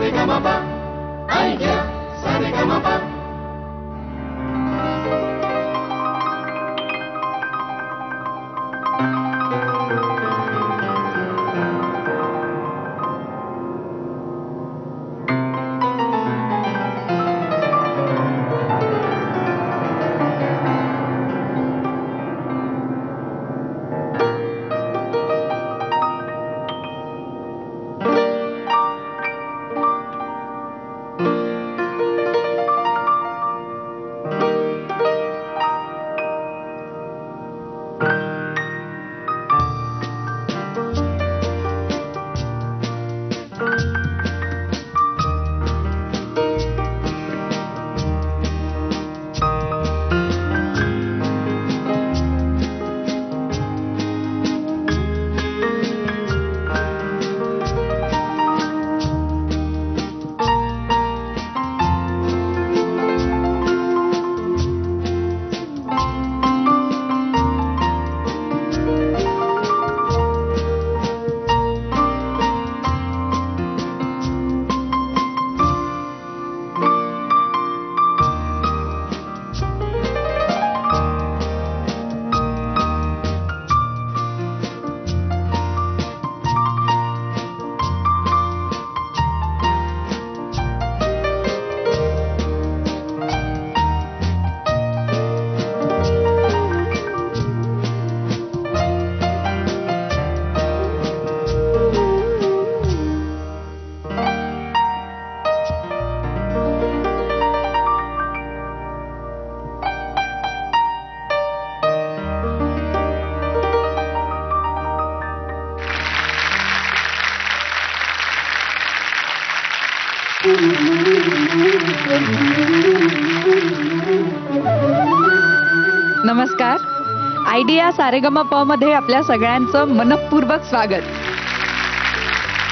Saregama idea Saregama. नमस्कार. Idea Saregama प मध्ये आपल्या सगळ्यांचं मनपूर्वक स्वागत.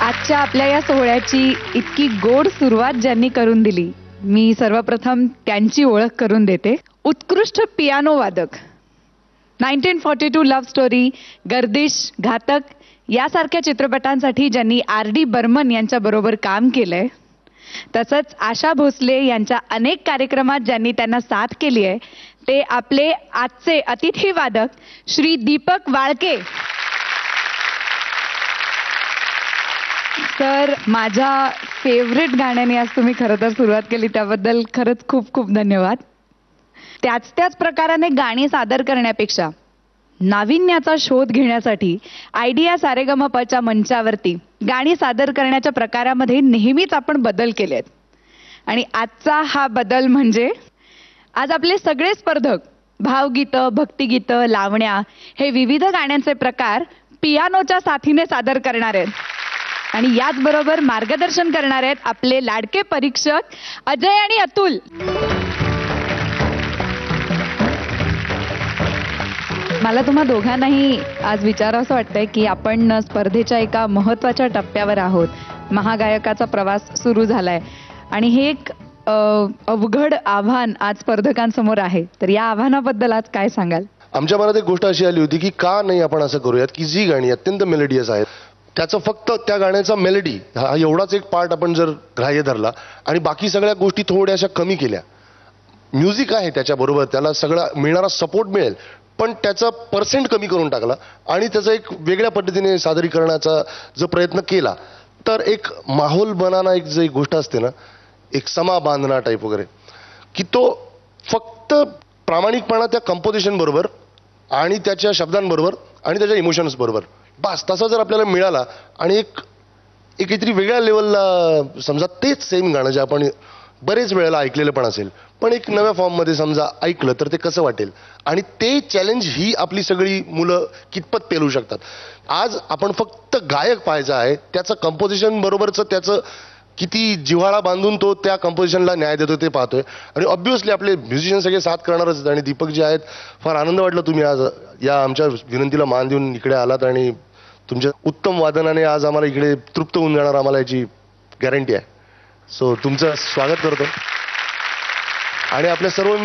आजच्या आपल्या या सोहळ्याची इतकी गोड सुरुवात ज्यांनी करून दिली, मी सर्वप्रथम त्यांची ओळख करून देते. उत्कृष्ट पियानो वादक, 1942 लव्ह स्टोरी, गर्दिश, घातक यासारख्या चित्रपटांसाठी ज्यांनी RD बर्मन यांच्या बरोबर काम केलंय, तसंच आशा भोसले यांच्या अनेक कार्यक्रमात ज्यांनी त्यांना साथ केली आहे, ते आपले आजचे अतिथी वादक श्री दीपक वाळके. सर, माझ्या फेवरेट गाण्याने आज तुम्ही खरं तर सुरुवात केली, त्याबद्दल खरंच खूप खूप धन्यवाद. त्याच प्रकाराने गाणी सादर करण्यापेक्षा नाविन्याचा शोध घेण्यासाठी आयडिया सारेगमपच्या मंचावरती गाणी सादर करण्याच्या प्रकारामध्ये नेहमीच आपण बदल केलेत. आणि आजचा हा बदल म्हणजे आज आपले सगळे स्पर्धक भावगीतं, भक्तिगीतं, लावण्या हे विविध गाण्यांचे प्रकार पियानोच्या साथीने सादर करणार आहेत. आणि याचबरोबर मार्गदर्शन करणार आहेत आपले लाडके परीक्षक अजय आणि अतुल. मला तुम्हा दोघांनाही आज विचारावंसं वाटतंय की आपण स्पर्धेच्या एका महत्त्वाच्या टप्प्यावर आहोत. महागायकाचा प्रवास सुरू झालाय आणि हे एक अवघड आव्हान आज स्पर्धकांसमोर आहे. तर या आव्हानाबद्दल आज काय सांगाल? आमच्या मनात एक गोष्ट अशी आली होती की का नाही आपण असं करूयात की जी गाणी अत्यंत मेलोडियस आहेत, त्याचं फक्त त्या गाण्याचा मेलोडी हा एवढाच एक पार्ट आपण जर ग्राह्य धरला आणि बाकी सगळ्या गोष्टी थोड्याशा कमी केल्या. म्युझिक आहे त्याच्याबरोबर, त्याला सगळा मिळणारा सपोर्ट मिळेल, पण त्याचा पर्सेंट कमी करून टाकला आणि त्याचा एक वेगळ्या पद्धतीने सादरीकरणाचा जो प्रयत्न केला, तर एक माहोल बनाना एक जी गोष्ट असते ना, एक समा बांधना टाईप वगैरे, की तो फक्त प्रामाणिकपणा त्या कंपोजिशन बरोबर आणि त्याच्या शब्दांबरोबर आणि त्याच्या इमोशन्स बरोबर बस तसा जर आपल्याला मिळाला आणि एक काहीतरी वेगळ्या लेवलला समजा तेच सेम गाणं जे आपण बरेच वेळेला ऐकलेलं पण असेल, पण एक नव्या फॉर्ममध्ये समजा ऐकलं तर ते कसं वाटेल. आणि ते चॅलेंज ही आपली सगळी मुलं कितपत पेलू शकतात. आज आपण फक्त गायक पाहायचं आहे, त्याचं कंपोजिशन बरोबरचं त्याचं किती जिव्हाळा बांधून तो त्या कंपोजिशनला न्याय देतो ते पाहतोय. आणि ऑब्व्हियसली आपले म्युझिशियन सगळे साथ करणारच. आणि दीपक जे आहेत, फार आनंद वाटला तुम्ही आज या आमच्या विनंतीला मान देऊन इकडे आलात आणि तुमच्या उत्तम वादनाने आज आम्हाला इकडे तृप्त होऊन जाणार, आम्हाला याची गॅरंटी आहे. सो तुमचं स्वागत करतो आणि आपल्या सर्व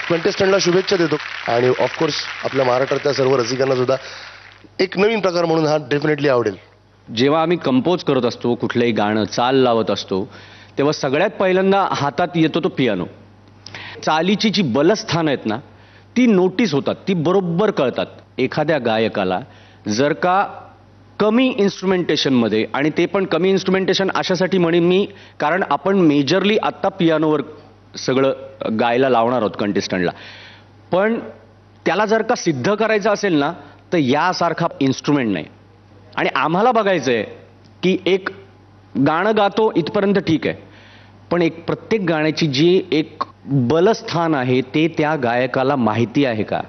कंटेस्टंटला शुभेच्छा देतो. आणि ऑफकोर्स आपल्या महाराष्ट्रातल्या सर्व रसिकांना सुद्धा एक नवीन प्रकार म्हणून हा डेफिनेटली आवडेल. जेव्हा आम्ही कंपोज करत असतो, कुठलंही गाणं चाल लावत असतो, तेव्हा सगळ्यात पहिल्यांदा हातात येतो तो पियानो. चालीची जी बलस्थानं आहेत ना ती नोटीस होतात, ती बरोबर कळतात. एखाद्या गायकाला जर का कमी इन्स्ट्रुमेंटेशनमध्ये, आणि ते पण कमी इन्स्ट्रुमेंटेशन अशासाठी म्हणेन मी कारण आपण मेजरली आत्ता पियानोवर सगळं गायला लावणार आहोत कंटेस्टंटला, पण त्याला जर का सिद्ध करायचं असेल ना तर यासारखा इन्स्ट्रुमेंट नाही. आणि आम्हाला बघायचं आहे की एक गाणं गातो इथपर्यंत ठीक आहे, पण एक प्रत्येक गाण्याची जी एक बलस्थान आहे ते त्या गायकाला माहिती आहे का,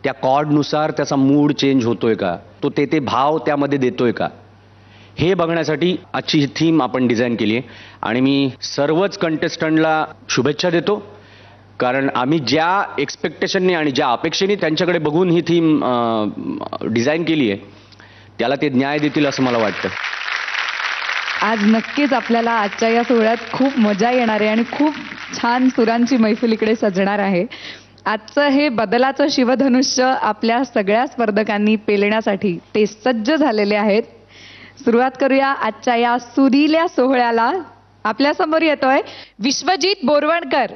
त्या कॉर्डनुसार त्याचा मूड चेंज होतोय का, तो ते भाव त्यामध्ये देतोय का, हे बघण्यासाठी आजची ही थीम आपण डिझाईन केली आहे. आणि मी सर्वच कंटेस्टंटला शुभेच्छा देतो, कारण आम्ही ज्या एक्सपेक्टेशनने आणि ज्या अपेक्षेने त्यांच्याकडे बघून ही थीम डिझाईन केली आहे त्याला ते न्याय देतील असं मला वाटतं. आज नक्कीच आपल्याला आजच्या या सोहळ्यात खूप मजा येणार आहे आणि खूप छान सुरांची मैफिल इकडे सजणार आहे. आजचं हे बदलाचं शिवधनुष्य आपल्या सगळ्या स्पर्धकांनी पेलण्यासाठी ते सज्ज झालेले आहेत. सुरुवात करूया आजच्या या सुरील्या सोहळ्याला. आपल्या समोर येतोय विश्वजित बोरवणकर.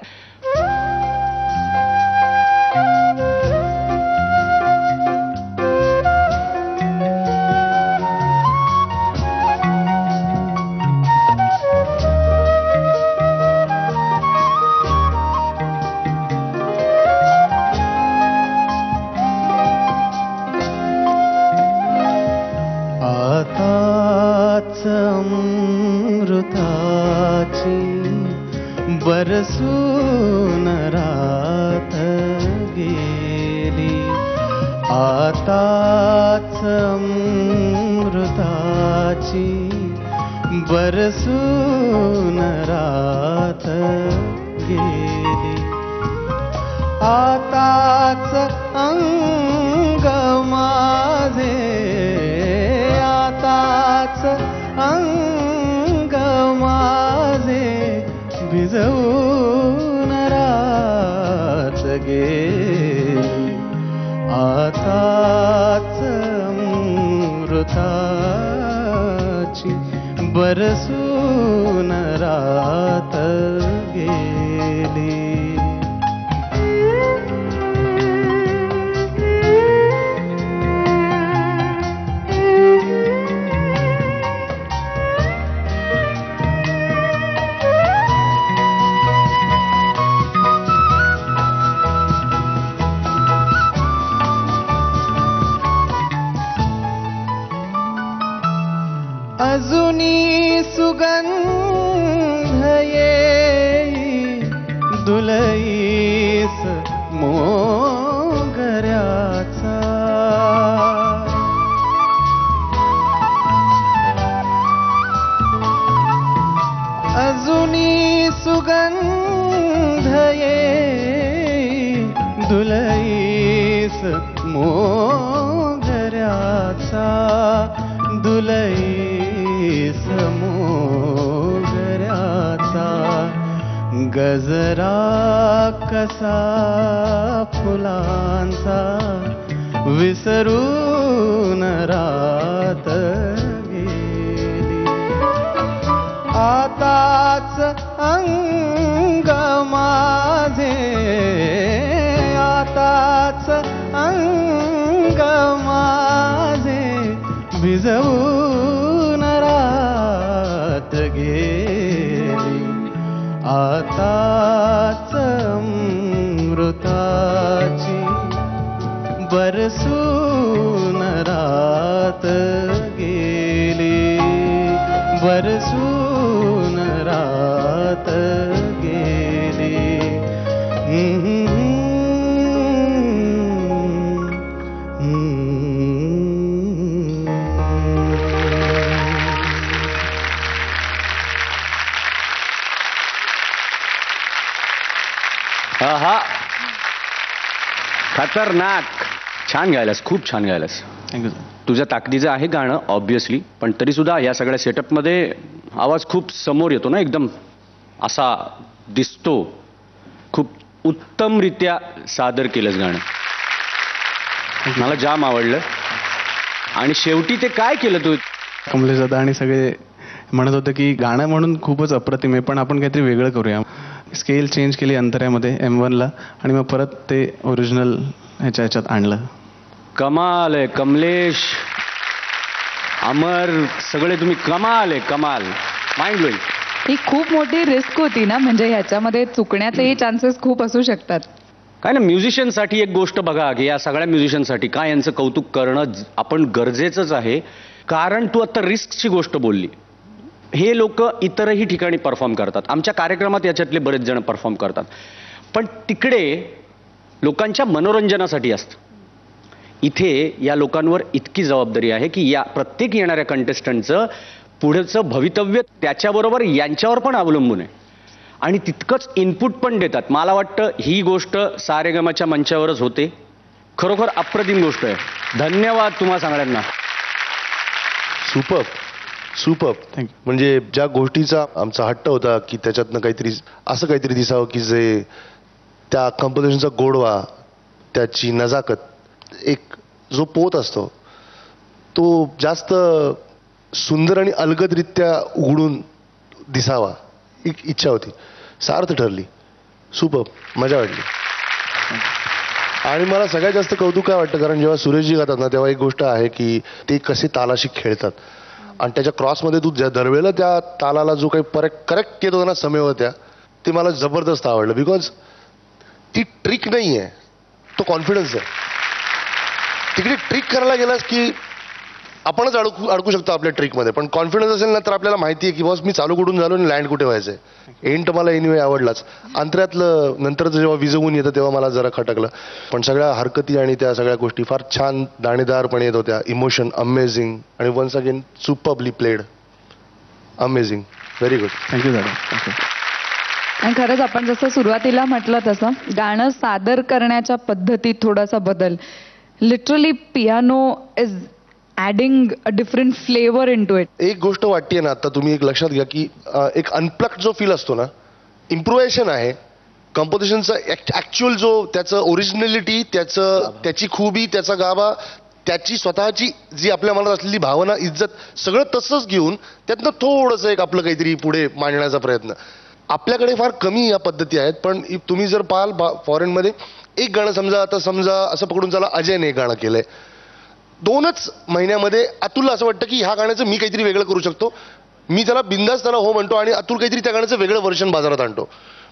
बरसून रात गेली, आताच अमृताची बरसून रात गेली. आताच अंग माझे, आताच अंग माझे भिजवून रात गेली. आताच अमृताची बरसून रात गेली. अजुनी सुगंध येई दुलईस मोगऱ्याचा. अजुनी सुगंध येई दुलईस मोगऱ्याचा. दुलईस मोगऱ्याचा गजरा कसा फुलांचा विसरून रात गेली. आताच अंग माझे, आताच अंग माझे भिजवून रात गेली. आताच अमृताची बरसून रात गेली. बरसून रात गेली. हा खतरनाक. छान गायलास, खूप छान गायलास. थँक्यू. तुझ्या ताकदीचं आहे गाणं ऑब्विसली, पण तरी सुद्धा या सगळ्या सेटअपमध्ये आवाज खूप समोर येतो ना, एकदम असा दिसतो. खूप उत्तमरित्या सादर केलंस गाणं, मला जाम आवडलं. आणि शेवटी ते काय केलं तू? कमलेश दादा आणि सगळे म्हणत होतं की गाणं म्हणून खूपच अप्रतिम आहे, पण आपण काहीतरी वेगळं करूया. स्केल चेंज केली अंतऱ्यामध्ये M1ला आणि मग परत ते ओरिजिनल ह्याच्यात आणलं. कमाल आहे कमलेश, अमर, सगळे तुम्ही कमाल आहे, कमाल, माइंड ब्लोईंग. ही खूप मोठी रिस्क होती ना, म्हणजे ह्याच्यामध्ये चुकण्याचेही चान्सेस खूप असू शकतात. काय ना, म्युझिशियनसाठी एक गोष्ट बघा की या सगळ्या म्युझिशियनसाठी काय यांचं कौतुक करणं आपण गरजेचंच आहे. कारण तू आता रिस्कची गोष्ट बोलली, हे लोक इतरही ठिकाणी परफॉर्म करतात, आमच्या कार्यक्रमात याच्यातले बरेच जण परफॉर्म करतात, पण तिकडे लोकांच्या मनोरंजनासाठी असतं. इथे या लोकांवर इतकी जबाबदारी आहे की या प्रत्येक येणाऱ्या कंटेस्टंटचं पुढचं भवितव्य त्याच्याबरोबर यांच्यावर पण अवलंबून आहे आणि तितकंच इनपुट पण देतात. मला वाटतं ही गोष्ट सारेगमच्या मंचावरच होते. खरोखर अप्रतिम गोष्ट आहे. धन्यवाद तुम्हा सगळ्यांना. Super super. थँक्यू. म्हणजे ज्या गोष्टीचा आमचा हट्ट होता की त्याच्यातनं काहीतरी असं काहीतरी दिसावं की जे त्या कंपोजिशनचा गोडवा, त्याची नजाकत, एक जो पोत असतो तो जास्त सुंदर आणि अलगदरित्या उघडून दिसावा, एक इच्छा होती, सार्थ ठरली. सुपर, मजा वाटली. आणि मला सगळ्यात जास्त कौतुक काय वाटतं, कारण जेव्हा सुरेशजी गातात ना तेव्हा एक गोष्ट आहे की ते कसे तालाशी खेळतात आणि त्याच्या क्रॉसमध्ये तू दरवेळेला त्या तालाला जो काही करेक्ट येत होता ना समय होत्या, ते मला जबरदस्त आवडलं. बिकॉज ती ट्रिक नाही आहे, तो कॉन्फिडन्स आहे. तिकडे ट्रिक करायला गेलास की आपणच अडकू शकतो आपल्या ट्रिकमध्ये, पण कॉन्फिडन्स असेल ना तर आपल्याला माहिती आहे की बॉस मी चालू कुठून झालो आणि लँड कुठे व्हायचंय. एंड मला एनिवे आवडलाच. अंतऱ्यातलं नंतरचं जेव्हा विजवून येतं तेव्हा मला जरा खटकलं, पण सगळ्या हरकती आणि त्या सगळ्या गोष्टी फार छान दाणेदारपणे येत होत्या. इमोशन अमेझिंग आणि once again superbly played. Amazing, very good. Thank you दादा. थँक्यू. आणि खरंच आपण जसं सुरुवातीला म्हटलं तसं गाणं सादर करण्याच्या पद्धतीत थोडासा बदल. Literally piano is adding a different flavour into it. एक गोष्ट वाटते ना आता तुम्ही एक लक्षात घ्या की एक अनप्लग्ड जो फील असतो ना, इम्प्रोव्हायझेशन आहे, कंपोजिशनचा ॲक्च्युअल जो त्याचं ओरिजिनॅलिटी, त्याची खूबी, त्याचा गाभा, त्याची स्वतःची जी आपल्या मनात असलेली भावना, इज्जत, सगळं तसंच घेऊन त्यातनं थोडंसं एक आपलं काहीतरी पुढे मांडण्याचा प्रयत्न. आपल्याकडे फार कमी या पद्धती आहेत, पण तुम्ही जर पाहाल फॉरेनमध्ये एक गाणं समजा असं पकडून चला अजयने एक गाणं केलंय, 2च महिन्यामध्ये अतुलला असं वाटतं की ह्या गाण्याचं मी काहीतरी वेगळं करू शकतो, मी त्याला बिंदास त्याला हो म्हणतो आणि अतुल काहीतरी त्या गाण्याचं वेगळं व्हर्जन बाजारात आणतो.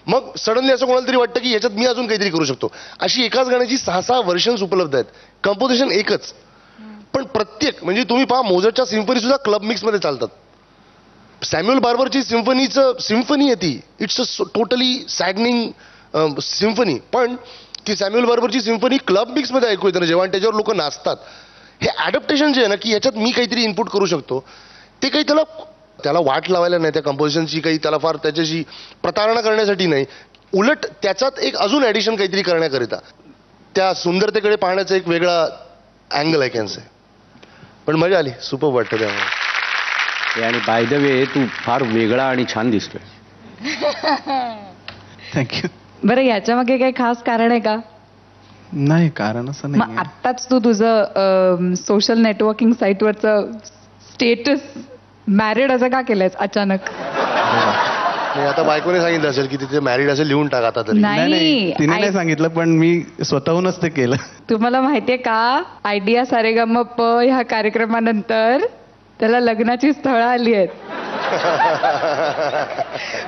मग सडनली असं कोणाला तरी वाटतं की ह्याच्यात मी अजून काहीतरी करू शकतो. अशी एकाच गाण्याची 6-6 व्हर्जन्स उपलब्ध आहेत. कंपोजिशन एकच, पण प्रत्येक म्हणजे तुम्ही पहा मोझार्टच्या सिम्फनी सुद्धा क्लब मिक्समध्ये चालतात. सॅम्युअल बार्बरची सिम्फनी आहे ती, इट्स अ टोटली सॅडनिंग सिम्फनी, पण ती सॅम्युअल बार्बरची सिम्फनी क्लब मिक्समध्ये ऐकू येतं जेव्हा त्याच्यावर लोक नाचतात. हे ॲडॅप्टेशन जे आहे ना की ह्याच्यात मी काहीतरी इनपुट करू शकतो, ते काही त्याला वाट लावायला नाही, त्या कंपोजिशनची काही त्याला फार त्याच्याशी प्रतारणा करण्यासाठी नाही, उलट त्याच्यात एक अजून ॲडिशन काहीतरी करण्याकरिता त्या सुंदरतेकडे पाहण्याचा एक वेगळा अँगल आहे कॅन्स आहे. पण मजा आली, सुपर वाटतं त्यामुळे. आणि बाय द वे तू फार वेगळा आणि छान दिसतोय. थँक्यू. बरं, याच्या मागे काही खास कारण आहे का? नाही, कारण असं मग नाही. आत्ताच तू तुझं सोशल नेटवर्किंग साईटवरचं स्टेटस मॅरिड असं का केलंयस अचानक? नाही, आता बायकोने सांगितलं असेल की तिथे मॅरिड असेल, लिहून टाक आता तरी. नाही, तिने नाही सांगितलं, पण मी स्वतःहूनच ते केलं. तुम्हाला माहितीये का, आयडिया सारेगमप ह्या कार्यक्रमानंतर त्याला लग्नाची स्थळं आली आहेत.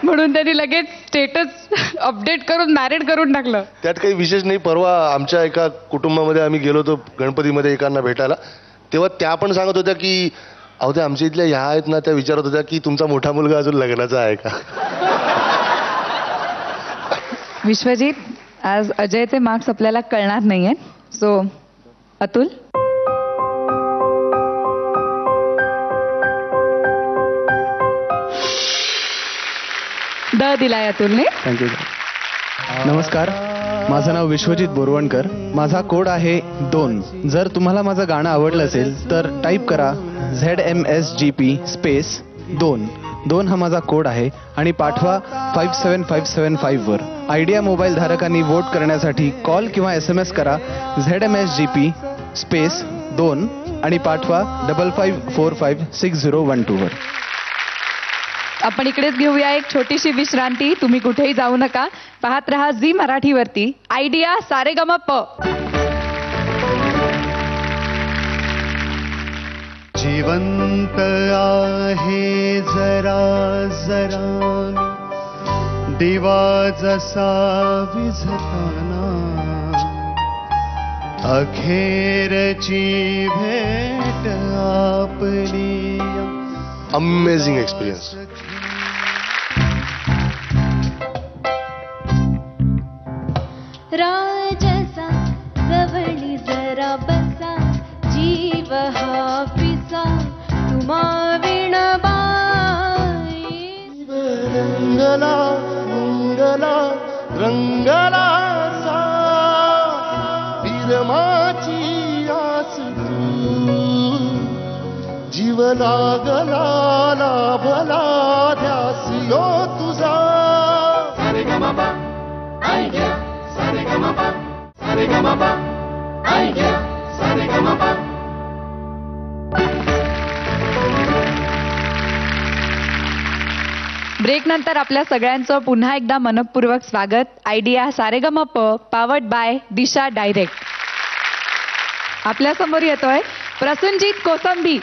म्हणून त्यांनी लगेच स्टेटस अपडेट करून मॅरिड करून टाकलं. त्यात काही विशेष नाही. परवा आमच्या एका कुटुंबामध्ये आम्ही गेलो होतो गणपतीमध्ये एकांना भेटायला, तेव्हा त्या पण सांगत होत्या की अहो त्या आमच्या इथल्या ह्या आहेत ना, त्या विचारत होत्या की तुमचा मोठा मुलगा अजून लग्नाचा आहे का. विश्वजित, आज अजयचे मार्क्स आपल्याला कळणार नाहीये, सो अतुल. दिलाय अतुलने. थँक्यू. नमस्कार, माझं नाव विश्वजित बोरवणकर. माझा कोड आहे 2. जर तुम्हाला माझं गाणं आवडलं असेल तर टाईप करा ZMSGP स्पेस 2 हा माझा कोड आहे आणि पाठवा 57575 वर. आयडिया मोबाईल धारकांनी वोट करण्यासाठी कॉल किंवा SMS करा ZMSGP स्पेस 2 आणि पाठवा 55456012 वर. आपण इकडेच घेऊया एक छोटीशी विश्रांती. तुम्ही कुठेही जाऊ नका. पाहत रहा झी मराठीवरती आयडिया सारेगमप. जिवंत आहे जरा जरा दिवा जसा विझताना अखेरची भेट आपली. Amazing experience. राजसा जवळी जरा बसा जीव हा पिसा तुम्हा विणबाई. रंगला मंगला रंगला विरमाची आस जीव लागला लाभला ध्यास यो तुझा. Saregama idea Saregama Saregama idea Saregama. Break नंतर आपल्या सगळ्यांचं पुन्हा एकदा मनपूर्वक स्वागत. Idea Saregamapa powered by Disha direct. आपल्या समोर येतोय प्रसूनजीत कोसंबी.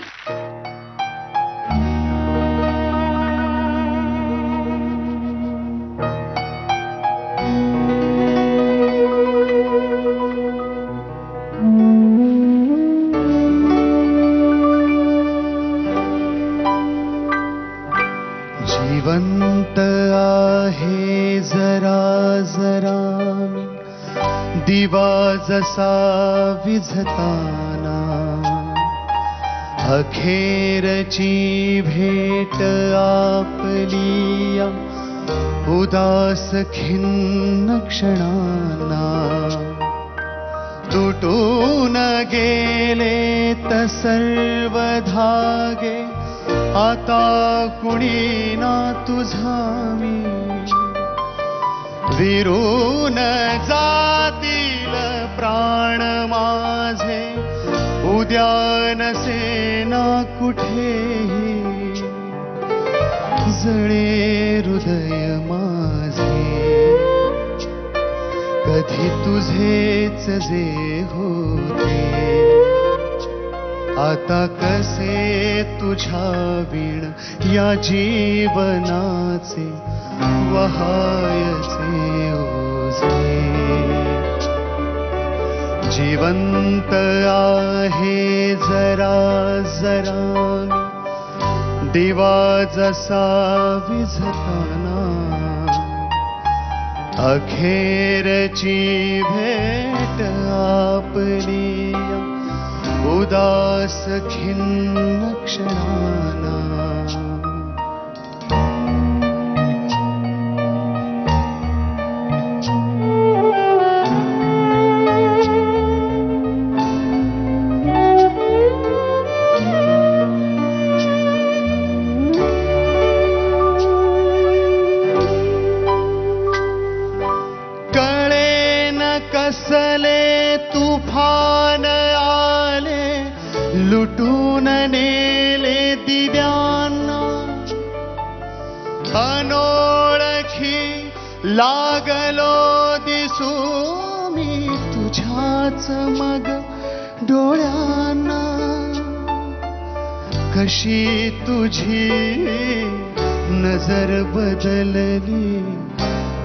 जिवंत आहे जरा जरा दिवा जसा विझताना अखेरची भेट आपली उदास खिन्न क्षणांना. तुटून गेले त सर्व धागे आता कुणी ना तुझा मी. विरून जातील प्राण माझे उद्या नसेना कुठेही. जळे हृदय माझे कधी तुझेच जे होते आता कसे तुझ्या विण या जीवनाचे वहायचे ओझे. जिवंत आहे जरा जरा दिवा जसा विझताना अखेरची भेट आपली उदास खिन्न क्षणांना. कसले तुफान आले लुटून नेले दिव्यांना. अनोळखी लागलो दिसू मी तुझ्याच मग डोळ्यांना. कशी तुझी नजर बदलली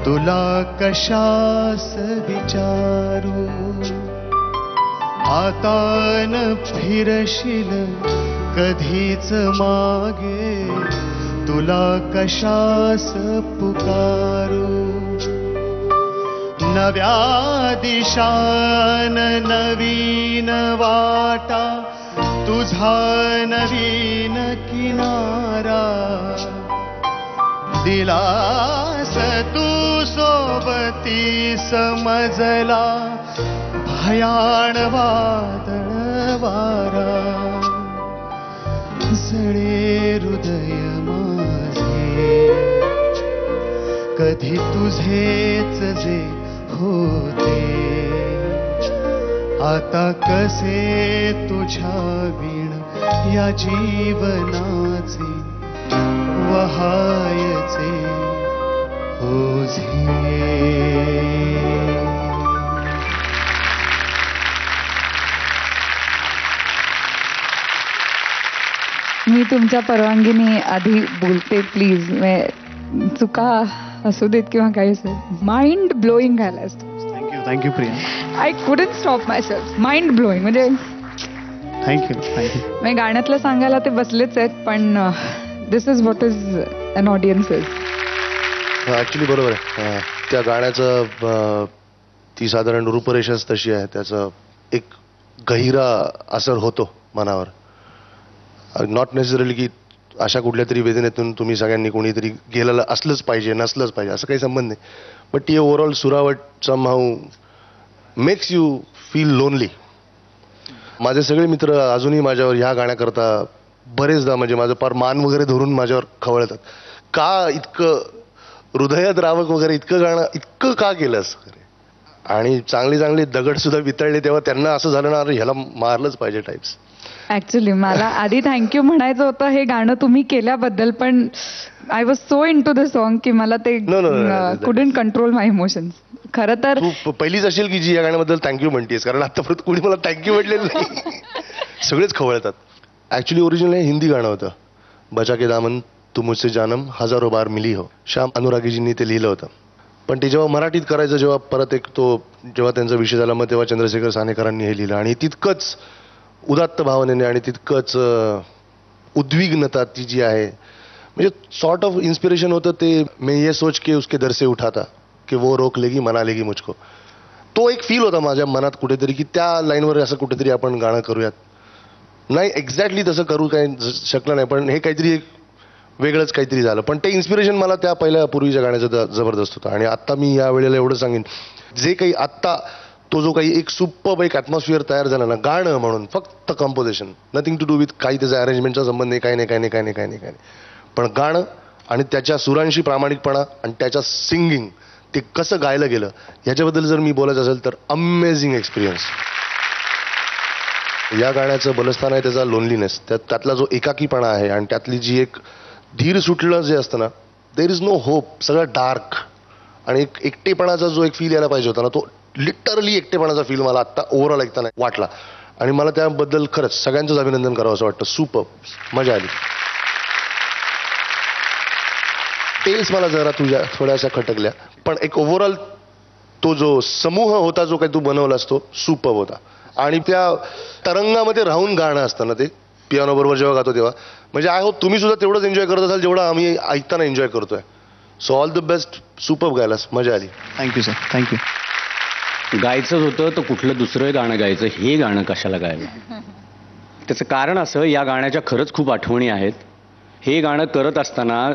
तुला कशास विचारू. आता न फिरशील कधीच मागे तुला कशास पुकारू. नव्या दिशान नवीन वाटा तुझा नवीन किनारा. दिलास तू सोबती समजला भयाण वादळ वारा. जळे हृदय माझे कधी तुझेच जे होते आता कसे तुझ्या विण या जीवनाचे वहायचे ओझे. मी तुमच्या परवानगीने आधी बोलते प्लीज. चुका असू देत किंवा काही असेल. माइंड ब्लोईंग गायलास. Thank you Priya. I couldn't stop myself. Mind blowing म्हणजे थँक्यू. मी गाण्यातलं सांगायला ते बसलेच आहेत, पण this is what is an audience is. Actually बरोबर आहे. त्या गाण्याचं ती साधारण रूपरेषाच तशी आहे. त्याचा एक गहिरा असर होतो मनावर. नॉट नेसेसरली की अशा कुठल्या तरी वेदनेतून तुम्ही सगळ्यांनी कोणीतरी गेलेलं असलंच पाहिजे नसलंच पाहिजे असं काही संबंध नाही. बट ती ओव्हरऑल सुरावट somehow makes you feel lonely. माझे सगळे मित्र अजूनही माझ्यावर ह्या गाण्याकरता बरेचदा म्हणजे माझं फार मान वगैरे धरून माझ्यावर खवळतात. का इतकं हृदयद्रावक वगैरे इतकं गाणं इतकं का केलंस. आणि चांगली चांगली दगड सुद्धा वितळले तेव्हा त्यांना असं झालं ना, अरे ह्याला मारलंच पाहिजे टाईप्स. ऍक्च्युली मला आधी थँक्यू म्हणायचं होतं हे गाणं तुम्ही केल्याबद्दल, पण I was so into the song की मला ते कुडंट कंट्रोल माय इमोशन्स. खरं तर तू पहिलीच असेल की जी या गाण्याबद्दल थँक्यू म्हणतेस, कारण आतापर्यंत कोणी मला थँक्यू म्हटलेलं नाही. सगळेच खवळतात. ऍक्च्युली ओरिजिनल हे हिंदी गाणं होतं. बचा के दामन तू मुझसे जानम हजारो बार मिली हो. श्याम अनुरागीजींनी ते लिहिलं होतं. पण ते जेव्हा मराठीत करायचं, जेव्हा परत एक तो जेव्हा त्यांचा विषय झाला, मग तेव्हा चंद्रशेखर सानेकरांनी हे लिहिलं. आणि तितकंच उदात्त भावनेने आणि तितकंच उद्विग्नता ती जी आहे, म्हणजे सॉर्ट ऑफ इन्स्पिरेशन होतं ते. मैं ये सोच के उसके दर से उठा था की वो रोक लेगी मना लेगी मुझको. तो एक फील होता माझ्या मनात कुठेतरी की त्या लाईनवर असं कुठेतरी आपण गाणं करूयात. नाही एक्झॅक्टली तसं करू काही शकलं नाही, पण हे काहीतरी एक वेगळंच काहीतरी झालं. पण ते इन्स्पिरेशन मला त्या पहिल्या पूर्वीच्या गाण्याचं जबरदस्त होतं. आणि आत्ता मी या वेळेला एवढं सांगेन, जे काही आत्ता तो जो काही एक सुपर्ब एक ॲटमॉस्फिअर तयार झाला ना गाणं म्हणून, फक्त composition, nothing to do with काही त्याचा अरेंजमेंटचा संबंध नाही, काही नाही. पण गाणं आणि त्याच्या सुरांशी प्रामाणिकपणा आणि त्याच्या सिंगिंग ते कसं गायलं गेलं ह्याच्याबद्दल जर मी बोलायचं असेल तर अमेझिंग एक्सपिरियन्स. या गाण्याचं बलस्थान आहे त्याचा लोनलीनेस. त्यातला जो एकाकीपणा आहे आणि त्यातली जी एक धीर सुटलं जे असतं ना, देर इज नो होप. सगळं डार्क आणि एक एकटेपणाचा जो एक फील यायला पाहिजे होता ना, तो लिटरली एकटेपणाचा फील मला आत्ता ओव्हरऑल ऐकताना वाटला. आणि मला त्याबद्दल खरंच सगळ्यांचंच अभिनंदन करावं असं वाटतं. सुपर मजा आली. टेल्स मला जरा तुझ्या थोड्याशा खटकल्या, पण एक ओव्हरऑल तो जो समूह होता जो काही तू बनवलास तो सुपर होता. आणि त्या तरंगामध्ये राहून गाणं असतं ना ते पियानो बरोबर जेव्हा गातो तेव्हा, म्हणजे आय होप तुम्ही सुद्धा तेवढंच एन्जॉय करत असाल जेवढं आम्ही ऐकताना एन्जॉय करतोय. So all the best. Super गायलास, मजा आली. Thank you sir. थँक्यू. गायचंच होतं तर कुठलं दुसरं गाणं गायचं, हे गाणं कशाला गायलं. त्याचं कारण असं, या गाण्याच्या खरंच खूप आठवणी आहेत. हे गाणं करत असताना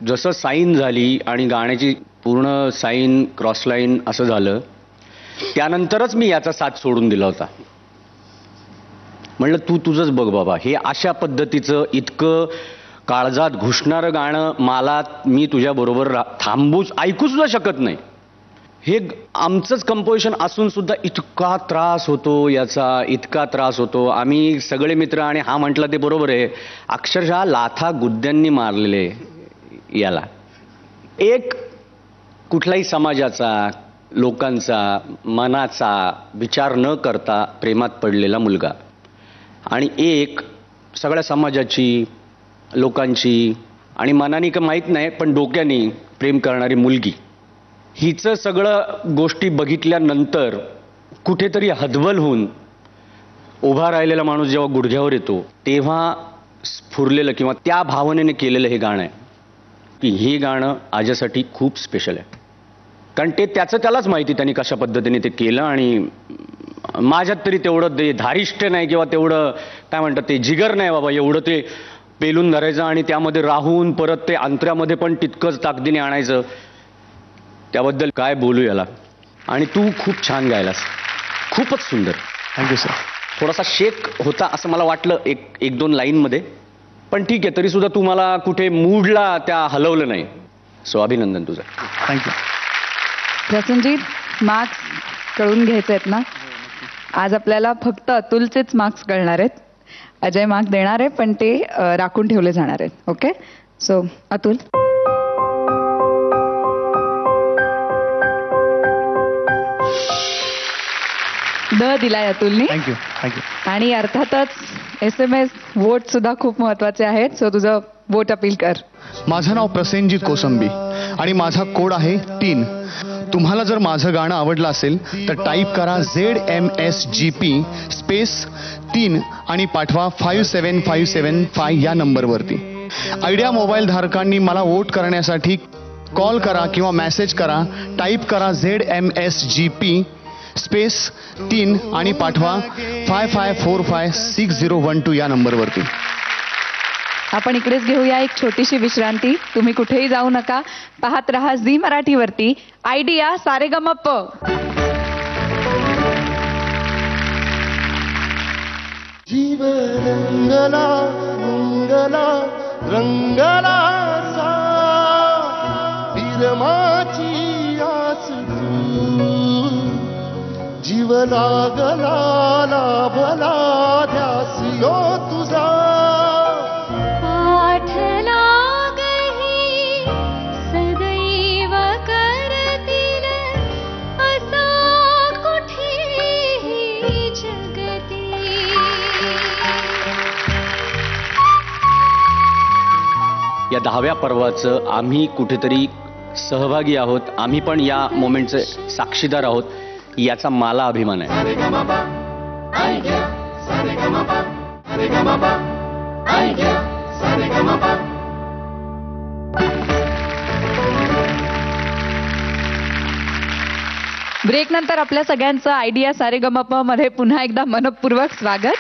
जसं साईन झाली आणि गाण्याची पूर्ण साईन क्रॉसलाईन असं झालं, त्यानंतरच मी याचा साथ सोडून दिला होता. म्हणलं तू तुझंच बघ बाबा. हे अशा पद्धतीचं इतकं काळजात घुसणारं गाणं मला, मी तुझ्याबरोबर थांबूच ऐकू सुद्धा शकत नाही. हे आमचंच कंपोजिशन असून सुद्धा इतका त्रास होतो याचा, इतका त्रास होतो. आम्ही सगळे मित्र, आणि हा म्हटलं ते बरोबर आहे, अक्षरशः लाथा गुद्द्यांनी मारलेले याला. एक कुठलाही समाजाचा, लोकांचा, मनाचा विचार न करता प्रेमात पडलेला मुलगा, आणि एक सगळ्या समाजाची, लोकांची आणि मनाने का माहीत नाही पण डोक्याने प्रेम करणारी मुलगी. हिचं सगळं गोष्टी बघितल्यानंतर कुठेतरी हतबल होऊन उभा राहिलेला माणूस जेव्हा गुडघ्यावर येतो तेव्हा स्फुरलेलं किंवा त्या भावनेने केलेलं हे गाणं आहे. की हे गाणं माझ्यासाठी खूप स्पेशल आहे, कारण ते त्यालाच माहिती त्यांनी कशा पद्धतीने ते केलं. आणि माझ्यात तरी तेवढं ते धारिष्ट्य नाही किंवा तेवढं काय म्हणतात ते जिगर नाही बाबा, एवढं ते पेलून धरायचं आणि त्यामध्ये राहून परत ते अंतऱ्यामध्ये पण तितकंच ताकदीने आणायचं. त्याबद्दल काय बोलू याला. आणि तू खूप छान गायलास, खूपच सुंदर. Thank you sir. थोडासा शेक होता असं मला वाटलं एक दोन लाईनमध्ये, पण ठीक आहे. तरी सुद्धा तू मला कुठे मूडला त्या हलवलं नाही. सो अभिनंदन तुझं. थँक्यू. प्रसन्नजीत, मार्क्स कळून घ्यायचे आहेत ना. आज आपल्याला फक्त अतुलचेच मार्क्स कळणार आहेत. अजय मार्क्स देणार आहे पण ते राखून ठेवले जाणार आहेत. Okay, so Atul. दिलाय अतुलनी. Thank you thank you. आणि अर्थातच SMS वोट सुद्धा खूप महत्वाचे आहेत. सो तुझं वोट अपील कर. माझं नाव प्रसेनजीत कोसंबी आणि माझा कोड आहे 3. तुम्हाला जर माझं गाणं आवडलं असेल तर टाईप करा ZMSGP स्पेस 3 आणि पाठवा 57575 या नंबरवरती. आयडिया मोबाईल धारकांनी मला वोट करण्यासाठी कॉल करा किंवा मेसेज करा. टाईप करा ZMSGP स्पेस 3 आणि पाठवा 55456012 या नंबरवरती. आपण इकडेच घेऊया एक छोटीशी विश्रांती. तुम्ही कुठेही जाऊ नका. पाहत रहा झी मराठीवरती आयडिया सारेगमप. जीव रंगला मंगला रंगला सा विरमाची आस तू जीव लागला लाभला ध्यास यो तुझा पाठ लागही सदैव करतील असा कुठेही जगती. या 10व्या पर्वाचं आम्ही कुठेतरी सहभागी आहोत. आम्ही पण या मोमेंटचे साक्षीदार आहोत. याचा मला अभिमान आहे. Saregama Aigya Saregama Saregama Aigya Saregama. Break नंतर आपल्या सगळ्यांचं आयडिया सारेगमप मध्ये पुन्हा एकदा मनपूर्वक स्वागत.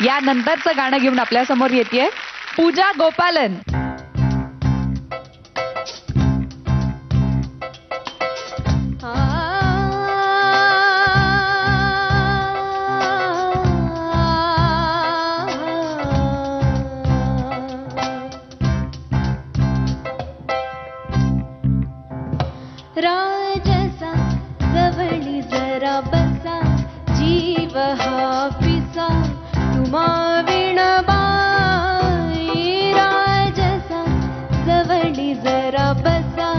या नंतरचं गाणं घेऊन आपल्या समोर येतेय पूजा गोपालन. राजसा जवळी जरा बसा जीव हा पिसा तुम्हा विणबाई. राजसा जवळी जरा बसा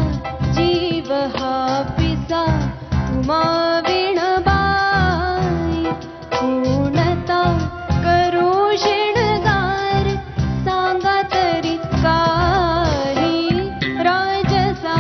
जीव हा पिसा तुम्हा विणबाई. पूर्णता करू शिणगार सांगा तरी काही राजसा.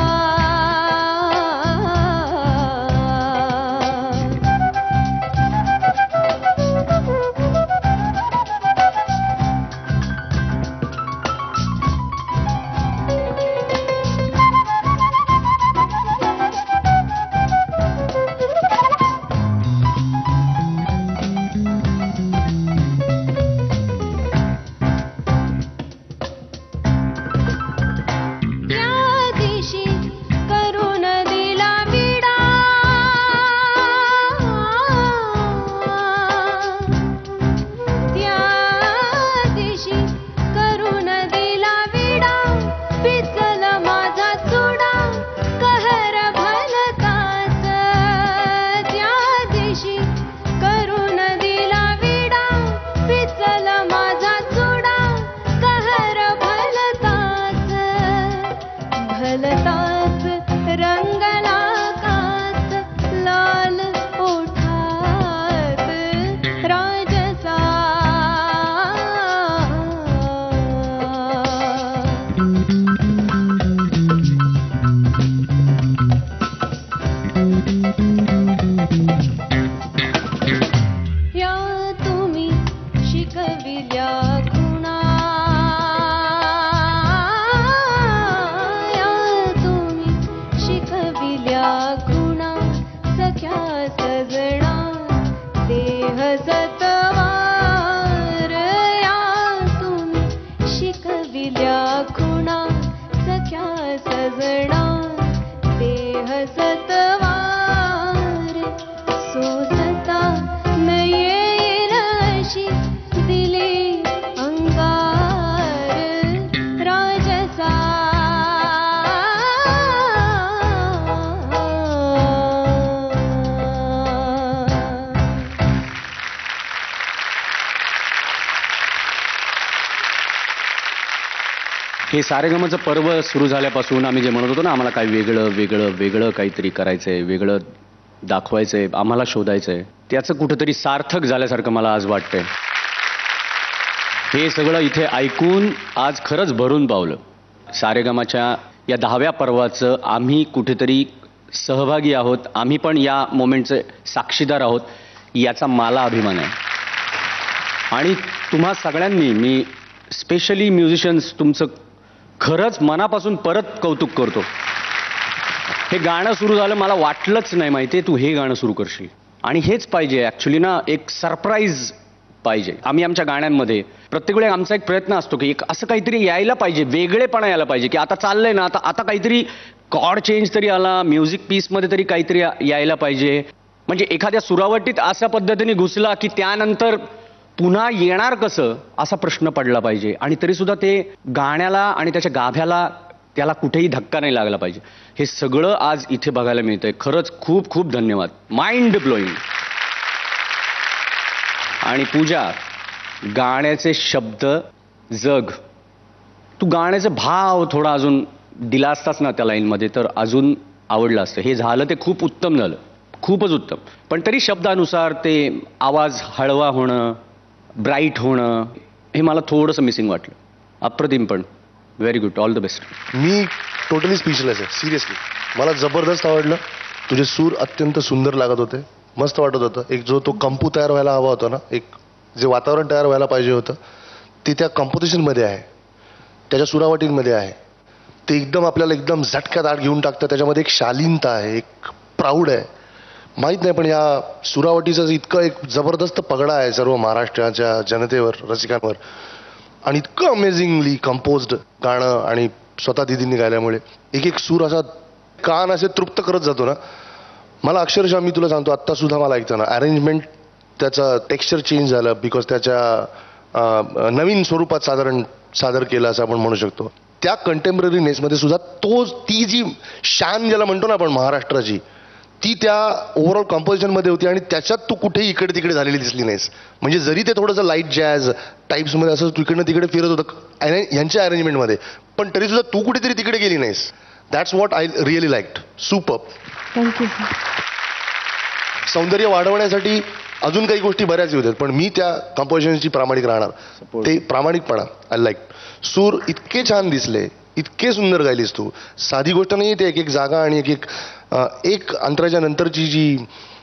हे सारेगमचं पर्व सुरू झाल्यापासून आम्ही जे म्हणत होतो ना, आम्हाला काय वेगळं वेगळं वेगळं काहीतरी करायचंय, वेगळं दाखवायचंय, आम्हाला शोधायचंय, त्याचं कुठंतरी सार्थक झाल्यासारखं मला आज वाटतंय. हे सगळं इथे ऐकून आज खरंच भरून पावलं. सारेगमाच्या या 10व्या पर्वाचं आम्ही कुठेतरी सहभागी आहोत, आम्ही पण या मोमेंटचे साक्षीदार आहोत, याचा मला अभिमान आहे. आणि तुम्हा सगळ्यांनी, मी स्पेशली म्युझिशियन्स, तुमचं खरंच मनापासून परत कौतुक करतो. हे गाणं सुरू झालं, मला वाटलंच नाही माहिती आहे तू हे गाणं सुरू करशील. आणि हेच पाहिजे ॲक्च्युली ना, एक सरप्राईज पाहिजे. आम्ही आमच्या गाण्यांमध्ये प्रत्येक वेळी आमचा एक प्रयत्न असतो की एक असं काहीतरी यायला पाहिजे, वेगळेपणा यायला पाहिजे, की आता चाललंय ना, आता काहीतरी कॉर्ड चेंज तरी आला, म्युझिक पीसमध्ये तरी काहीतरी यायला पाहिजे. म्हणजे एखाद्या सुरावटीत अशा पद्धतीने घुसला की त्यानंतर पुन्हा येणार कसं असा प्रश्न पडला पाहिजे. आणि तरीसुद्धा ते गाण्याला आणि त्याच्या गाभ्याला त्याला कुठेही धक्का नाही लागला पाहिजे. हे सगळं आज इथे बघायला मिळतंय. खरंच खूप खूप धन्यवाद. Mind blowing. आणि पूजा, गाण्याचे शब्द जग, तू गाण्याचे भाव थोडा अजून दिला असतास ना त्या लाईनमध्ये तर अजून आवडलं असतं. हे झालं ते खूप उत्तम झालं, खूपच उत्तम. पण तरी शब्दानुसार ते आवाज हळवा होणं, ब्राईट होणं, हे मला थोडंसं मिसिंग वाटलं. अप्रतिम, पण very good, all the best. Me totally speechless आहे, सिरियसली. मला जबरदस्त आवडलं. तुझे सूर अत्यंत सुंदर लागत होते, मस्त वाटत होतं. एक जो तो कंपू तयार व्हायला हवा होता ना, एक जे वातावरण तयार व्हायला पाहिजे होतं ते त्या कंपोजिशनमध्ये आहे, त्याच्या सुरावटींमध्ये आहे. ते एकदम आपल्याला एकदम झटक्यात आत घेऊन टाकतं. त्याच्यामध्ये एक शालीनता आहे, एक प्राऊड आहे. माहीत नाही, पण या सुरावटीचं इतकं एक जबरदस्त पगडा आहे सर्व महाराष्ट्राच्या जनतेवर, रसिकांवर. आणि इतकं अमेझिंगली कंपोज्ड गाणं, आणि स्वतः दिदींनी गायल्यामुळे एक एक सूर असा कान असे तृप्त करत जातो ना. मला अक्षरशः, मी तुला सांगतो, आत्ता सुद्धा मला ऐकताना अरेंजमेंट त्याचं टेक्स्चर चेंज झालं, बिकॉज त्याच्या नवीन स्वरूपात सादर केलं असं आपण म्हणू शकतो. त्या कंटेम्पररीनेसमध्ये सुद्धा ती जी शान ज्याला म्हणतो ना आपण महाराष्ट्राची, ती त्या ओव्हरऑल कंपोजिशनमध्ये होती. आणि त्याच्यात तू कुठेही इकडे तिकडे झालेली दिसली नाहीस. म्हणजे जरी ते थोडंसं लाईट जॅझ टाईप्समध्ये असं तू इकडनं तिकडे फिरत होतं ह्यांच्या अरेंजमेंटमध्ये, पण तरी सुद्धा तू कुठेतरी तिकडे गेली नाहीस. That's what I really liked. Super. Thank you. सौंदर्य वाढवण्यासाठी अजून काही गोष्टी बऱ्याच होत्यात, पण मी त्या कंपोजिशनची प्रामाणिक राहणार. ते प्रामाणिकपणा आय लाईक. सूर इतके छान दिसले, इतके सुंदर गायलीस तू. साधी गोष्ट नाही. ते एक एक जागा आणि एक अंतराच्या नंतरची जी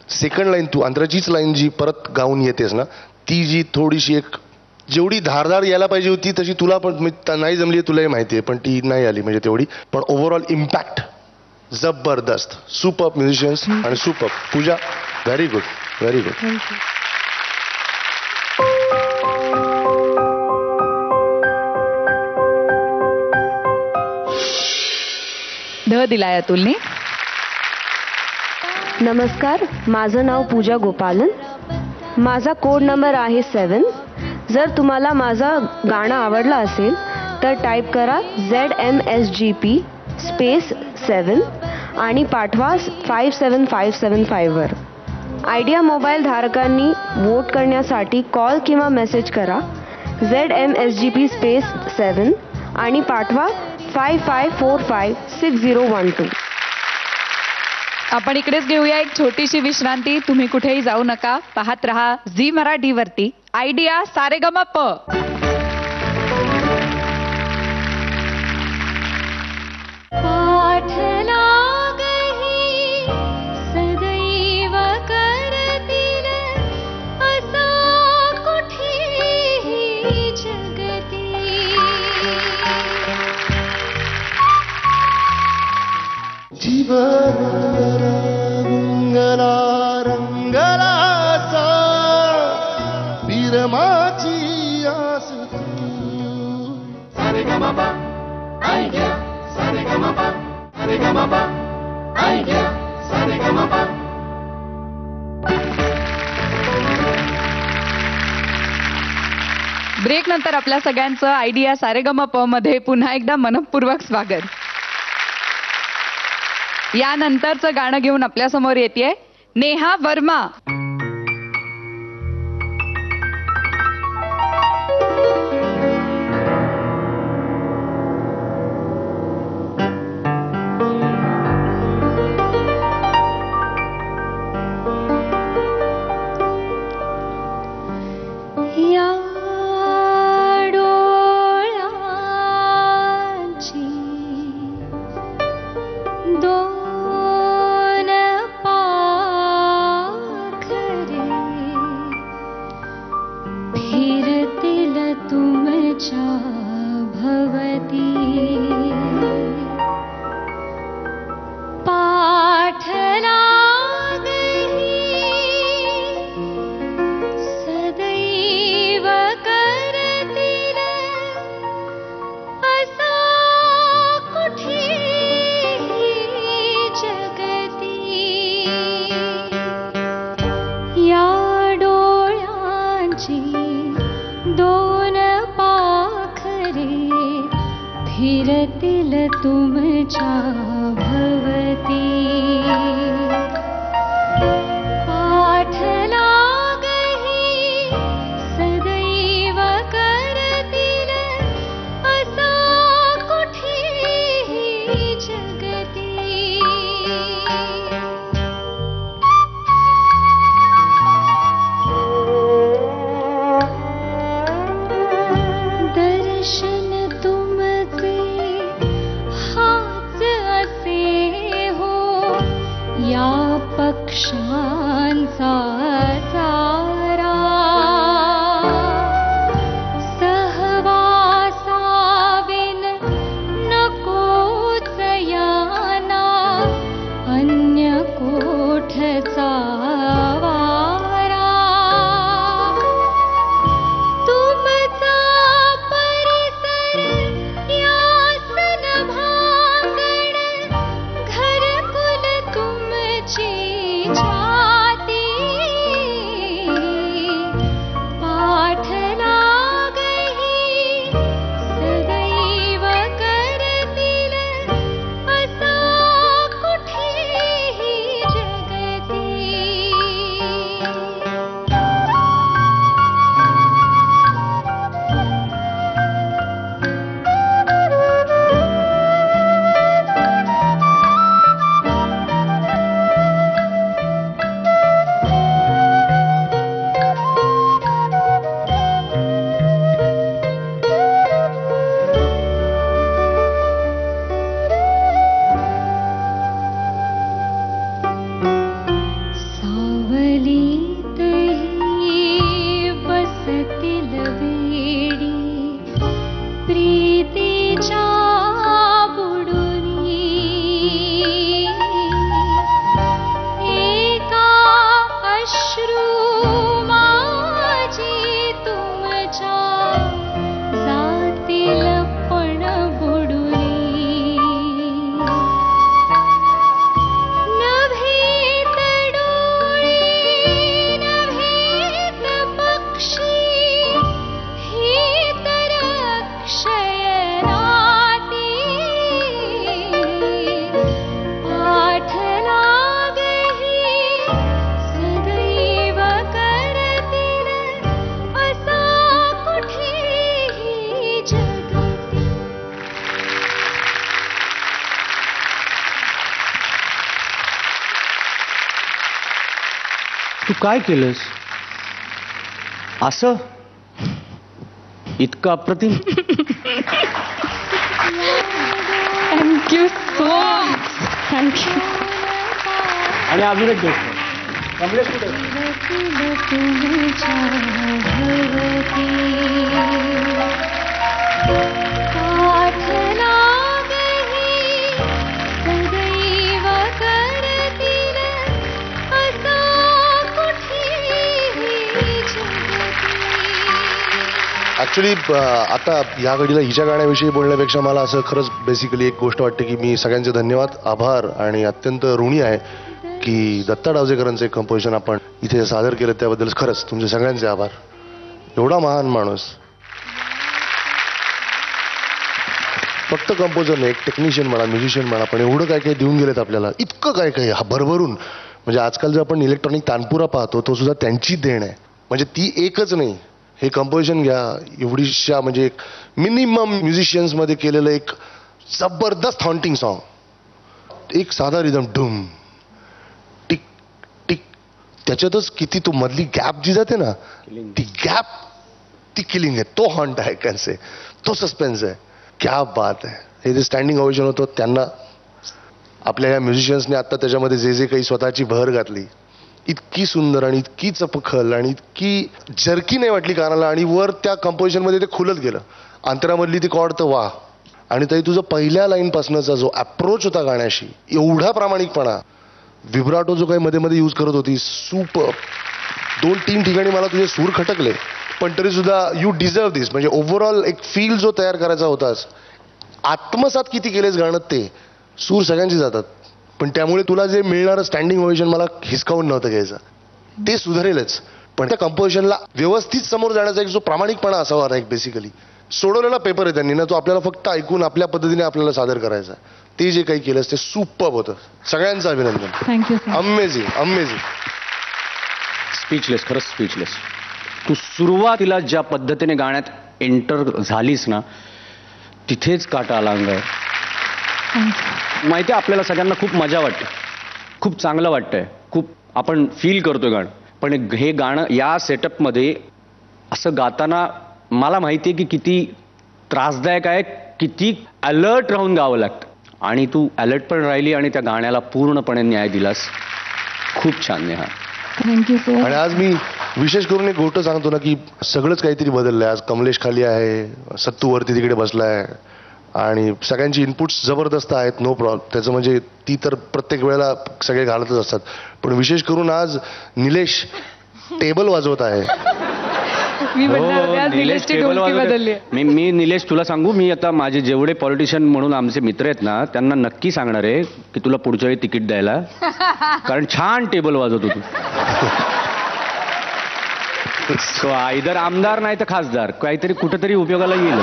सेकंड लाईन, तू अंतराचीच लाईन जी परत गाऊन येतेस ना, ती जी थोडीशी एक जेवढी धारदार यायला पाहिजे होती तशी तुला पण नाही जमली, तुलाही माहिती आहे, पण ती नाही आली म्हणजे तेवढी. पण ओव्हरऑल इम्पॅक्ट जबरदस्त. सुपर म्युझिशियन्स आणि super. Pooja, very good, very good. Thank you. ध दिलाय अतुलने. नमस्कार, माझं नाव पूजा गोपालन. माझा कोड नंबर आहे 7. जर तुम्हाला माझं गाणं आवडलं असेल तर टाईप करा ZMSGP स्पेस 7 आणि पाठवा 57575 वर. आयडिया मोबाईल धारकांनी वोट करण्यासाठी कॉल किंवा मेसेज करा ZMSGP स्पेस 7 आणि पाठवा 55456012. आपण इकडेच घेऊया एक छोटीशी विश्रांती. तुम्ही कुठेही जाऊ नका, पाहत रहा झी मराठीवरती आयडिया सारेगमप. पाठ लागही सदैव करतील असा कुठेही जगती. जीवन रंगला रंगलाचा विरमाची आस तू. Saregama, idea, Saregama, Saregama, idea, Saregama. Break नंतर आपल्या सगळ्यांचं आयडिया सारेगमप मध्ये पुन्हा एकदा मनपूर्वक स्वागत. यानंतरचं गाणं घेऊन आपल्यासमोर येतेय नेहा वर्मा. दोन पाखरे फिरतील तुमच्या भवती पाठ लागही सदैव करतील असा कुठेही जगती या डोळ्यांची दोन पाखरे फिरतील तुमच्या भवती पाठ लागही सदैव करतील असा कुठेही जगती दर्शन तुमचे हाच असे हो या पक्षांचा चारा सहवासाविन नकोच याना अन्य कोठचा वारा तुमचा परिसर यासन भांगण घरकुल तुमची छाती पाठ लागही सदैव करतील असा कुठेही जगती सावलीतही बसतील वेडी प्रीतीच्या बुडुनी एका अश्रू माझी तुमच्या जातील पण बुडुनी नभेत डोळे नभेत पक्षी ही तर अक्षय नाती पाठ लागही सदैव करतील असा कुठेही जगती तू काय केलंस असं इतकं अप्रतिम थँक्यू सो मच थँक्यू आणि अजून एक गोष्ट कमलेश कुठे आहे? फिरतील तुमच्या भवती पाठ लागही सदैव करतील असा कुठेही जगती ऍक्च्युली आता या घडीला हिच्या गाण्याविषयी बोलण्यापेक्षा मला असं खरंच बेसिकली एक गोष्ट वाटते की मी सगळ्यांचे धन्यवाद आभार आणि अत्यंत ऋणी आहे की दत्ता डावजेकरांचं एक कंपोजिशन आपण इथे सादर केलं त्याबद्दल खरंच तुमचे सगळ्यांचे आभार. एवढा महान माणूस फक्त कंपोजर नाही, एक टेक्निशियन म्हणा, म्युझिशियन म्हणा, पण एवढं काय काय देऊन गेलेत आपल्याला, इतकं काय काय हा भरभरून. म्हणजे आजकाल जर आपण इलेक्ट्रॉनिक तानपुरा पाहतो तो सुद्धा त्यांची देण आहे. म्हणजे ती एकच नाही, हे कंपोजिशन घ्या, एवढीशा म्हणजे एक मिनिमम म्युझिशियन्समध्ये केलेलं एक जबरदस्त हॉन्टिंग सॉन्ग. एक साधा रिदम डुम टिक टिक, त्याच्यातच किती तो मधली गॅप जी जाते ना, ती गॅप ती किलिंग आहे. तो हॉन्ट आहे कैसे, तो सस्पेन्स आहे. क्या बात आहे. हे जे स्टँडिंग ओवेशन होतं त्यांना आपल्या ह्या म्युझिशियन्सने आता त्याच्यामध्ये जे जे काही स्वतःची भर घातली, इतकी सुंदर आणि इतकी चपखल आणि इतकी जर्की नाही वाटली कानाला, आणि वर त्या कंपोजिशनमध्ये ते खुलत गेलं. अंतरामधली ती कॉर्ड तर वा. आणि तरी तुझं पहिल्या लाईनपासनचा जो अप्रोच होता गाण्याशी, एवढा प्रामाणिकपणा, विब्राटो जो काही मध्ये मध्ये यूज करत होती, सुपर. 2-3 ठिकाणी मला तुझे सूर खटकले, पण तरी सुद्धा यू डिझर्व दिस. म्हणजे ओव्हरऑल एक फील जो तयार करायचा होतास, आत्मसात किती केलेस गाणं, ते सूर सगळ्यांची जातात, पण त्यामुळे तुला जे मिळणारं स्टँडिंग ओव्हेशन मला हिसकावून नव्हतं घ्यायचं. ते सुधारेलच, पण त्या कंपोजिशनला व्यवस्थित समोर जाण्याचा एक जो प्रामाणिकपणा असावा ना, एक बेसिकली सोडवलेला पेपर आहे त्यांनी ना, तो आपल्याला फक्त ऐकून आपल्या पद्धतीने आपल्याला सादर करायचा. ते जे काही केलंस ते सुपर्ब होतं. सगळ्यांचं अभिनंदन. थँक्यू. Amazing amazing. स्पीचलेस, खरंच स्पीचलेस. तू सुरुवातीला ज्या पद्धतीने गाण्यात एंटर झालीस ना, तिथेच काटा आला अंगावर. माहिती आहे, आपल्याला सगळ्यांना खूप मजा वाटते, खूप चांगलं वाटतंय, खूप आपण फील करतोय गाणं. पण हे गाणं या सेटअपमध्ये असं गाताना मला माहिती आहे की किती त्रासदायक आहे, किती अलर्ट राहून गावं लागतं. आणि तू अलर्ट पण राहिली आणि त्या गाण्याला पूर्णपणे न्याय दिलास. खूप छान नेहा. Thank you so. आणि आज मी विशेष करून एक गोष्ट सांगतो ना, की सगळंच काहीतरी बदललंय. आज कमलेश खाली आहे, सत्तू वरती तिकडे बसलाय, आणि सगळ्यांची इनपुट्स जबरदस्त आहेत. No problem. त्याचं म्हणजे ती तर प्रत्येक वेळेला सगळे घालतच असतात, पण विशेष करून आज निलेश टेबल वाजवत आहे. मी म्हणणार होते, आज निलेशची ढोलकी बदलली. मी निलेश, तुला सांगू, मी आता माझे जेवढे पॉलिटिशियन म्हणून आमचे मित्र आहेत ना, त्यांना नक्की सांगणार आहे की तुला पुढच्या वेळी तिकीट द्यायला, कारण छान टेबल वाजवतो तू. आयदर आमदार नाही तर खासदार, काहीतरी कुठेतरी उपयोगाला येईल.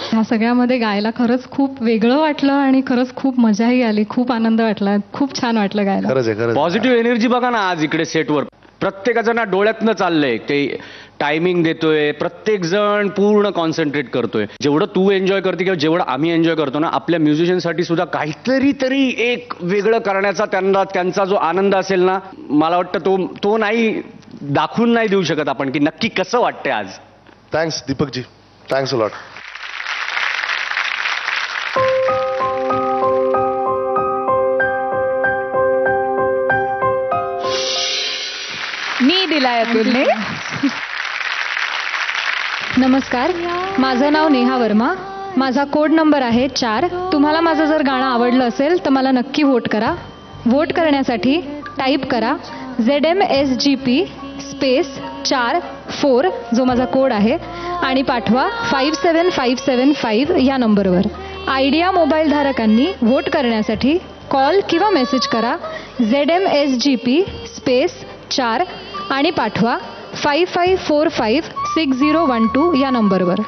ह्या सगळ्यामध्ये गायला खरंच खूप वेगळं वाटलं आणि खरंच खूप मजाही आली, खूप आनंद वाटला, खूप छान वाटलं गायला. खरंच आहे, खरंच. पॉझिटिव्ह एनर्जी बघा ना आज इकडे सेटवर. प्रत्येकाचं ना डोळ्यातनं चाललंय ते, टायमिंग देतोय, प्रत्येक जण पूर्ण कॉन्सन्ट्रेट करतोय. जेवढं तू एन्जॉय करते किंवा जेवढं आम्ही एन्जॉय करतो ना, आपल्या म्युझिशियनसाठी सुद्धा काहीतरी तरी एक वेगळं करण्याचा त्यांचा जो आनंद असेल ना, मला वाटतं तो नाही दाखवून नाही देऊ शकत आपण की नक्की कसं वाटतंय आज. Thanks Deepakji, thanks a lot. मी दिलाय अतुलने. नमस्कार, माझं नाव नेहा वर्मा, माझा कोड नंबर आहे 4. तुम्हाला माझं जर गाणं आवडलं असेल तर मला नक्की वोट करा. वोट करण्यासाठी टाईप करा ZMSGP स्पेस 4 जो माझा कोड आहे, आणि पाठवा 57575 या नंबरवर. आयडिया मोबाईल धारकांनी वोट करण्यासाठी कॉल किंवा मेसेज करा ZMSGP स्पेस 4 आणि पाठवा 55456012 या नंबरवर.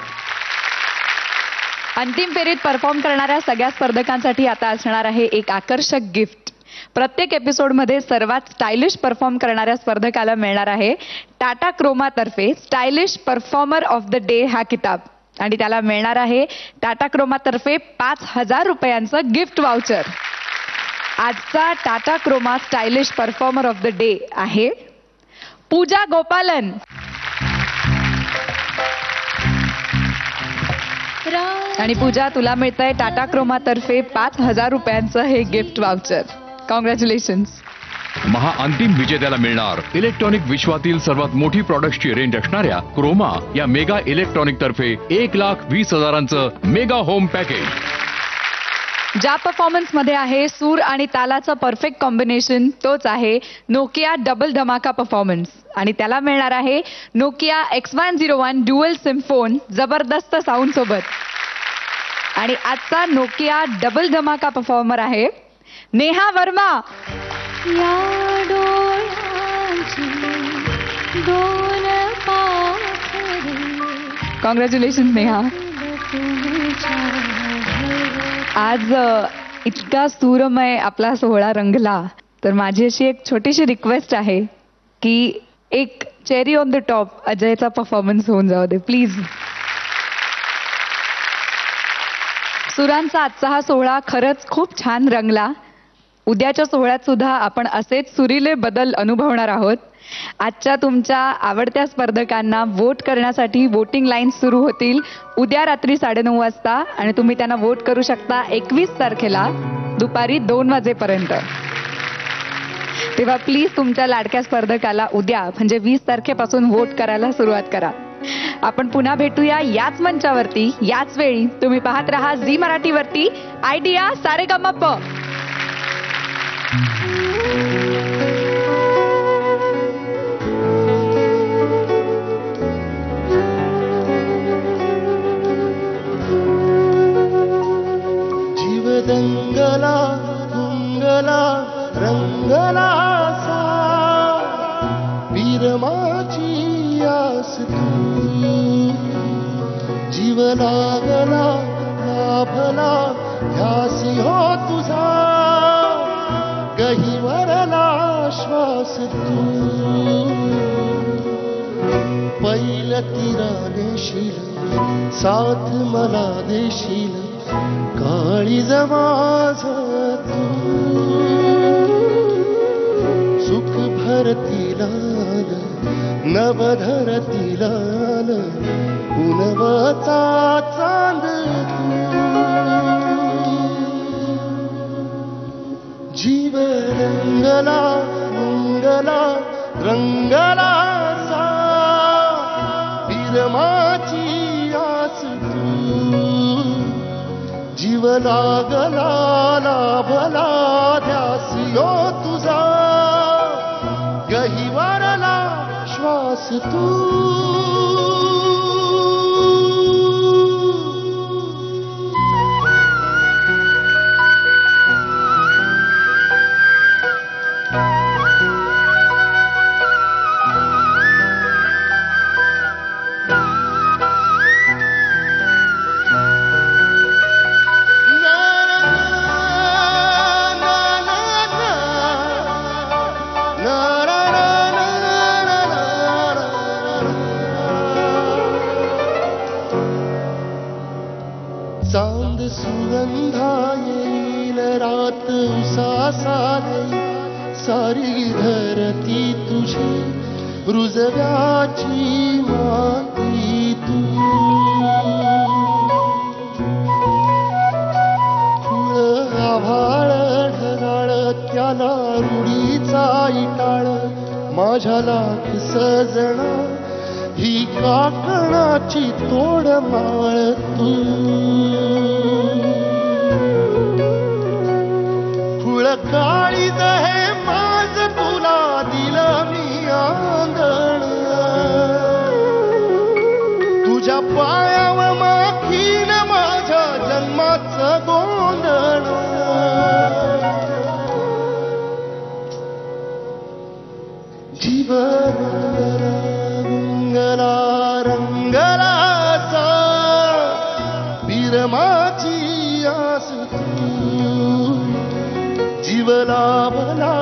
अंतिम फेरीत परफॉर्म करणाऱ्या सगळ्या स्पर्धकांसाठी आता असणार आहे एक आकर्षक गिफ्ट. प्रत्येक एपिसोडमध्ये सर्वात स्टायलिश परफॉर्म करणाऱ्या स्पर्धकाला मिळणार आहे टाटा क्रोमातर्फे stylish performer of the day हा किताब, आणि त्याला मिळणार आहे टाटा क्रोमातर्फे 5000 रुपयांचं गिफ्ट वाउचर. आजचा Tata Croma stylish performer of the day आहे पूजा गोपालन. आणि पूजा, तुला मिळतंय टाटा क्रोमातर्फे 5000 रुपयांचं हे गिफ्ट वाउचर. कॉंग्रॅच्युलेशन्स. महाअंतिम विजेत्याला मिळणार इलेक्ट्रॉनिक विश्वातील सर्वात मोठी प्रॉडक्टची रेंज असणाऱ्या क्रोमा या मेगा इलेक्ट्रॉनिक तर्फे 1,20,000चं मेगा होम पॅकेज. ज्या परफॉर्मन्स मध्ये आहे सूर आणि तालाचं परफेक्ट कॉम्बिनेशन, तोच आहे नोकिया डबल धमाका परफॉर्मन्स, आणि त्याला मिळणार आहे Nokia X101 dual SIM phone जबरदस्त साऊंड सोबत. आणि आजचा नोकिया डबल धमाका परफॉर्मर आहे नेहा वर्मा. या डोळ्यांची दोन पाखरे कॉंग्रॅच्युलेशन नेहा. आज इतका सूरमय आपला सोहळा रंगला, तर माझी अशी एक छोटीशी रिक्वेस्ट आहे की एक चेरी ऑन द टॉप अजयचा परफॉर्मन्स होऊन जाऊ दे प्लीज. सुरांचा आजचा हा सोहळा खरंच खूप छान रंगला. उद्याच्या सोहळ्यात सुद्धा आपण असेच सुरीले बदल अनुभवणार आहोत. आजच्या तुमच्या आवडत्या स्पर्धकांना वोट करण्यासाठी वोटिंग लाईन सुरू होतील उद्या रात्री 9:30 वाजता, आणि तुम्ही त्यांना वोट करू शकता 21 तारखेला दुपारी 2 वाजेपर्यंत. तेव्हा प्लीज तुमच्या लाडक्या स्पर्धकाला उद्या म्हणजे 20 तारखेपासून वोट करायला सुरुवात करा. आपण पुन्हा भेटूया याच मंचावरती याच वेळी. तुम्ही पाहत रहा झी मराठीवरती आयडिया सारेगमप. जीवदंगला गुंगला रंगला सा विरमाची आस तू. जीव लागला लाभला ध्यासी हो तुझा गहिवरला श्वास तू. पहिलं तिरा देशील साथ मला देशील काळीज माझ तू. सुख भरतीला नवधरतीला उनवचा चांद तू. जीव रंगला मंगला रंगला सा विरमाची आस तू. जीव लागला लाभला ध्यासियो तुझा गहिवरला श्वास तू. चांद सुगंधा येईल रात उसासा देईल सारी धरती तुझी रुजव्याची माती तू. खुळ आभाळ ढगाळ त्याला रुढीचा इटाळ माझ्या लाख सजना ही काकणाची तोड माळ तू. खुळ काळीज हे माझ तुला दिलं मी आंगण. तुझ्या पायावर माखीन माझ्या जन्माचं गोंधळ. जीवन रंगला रंगला सा विरमाची आस तू. जीव लाभला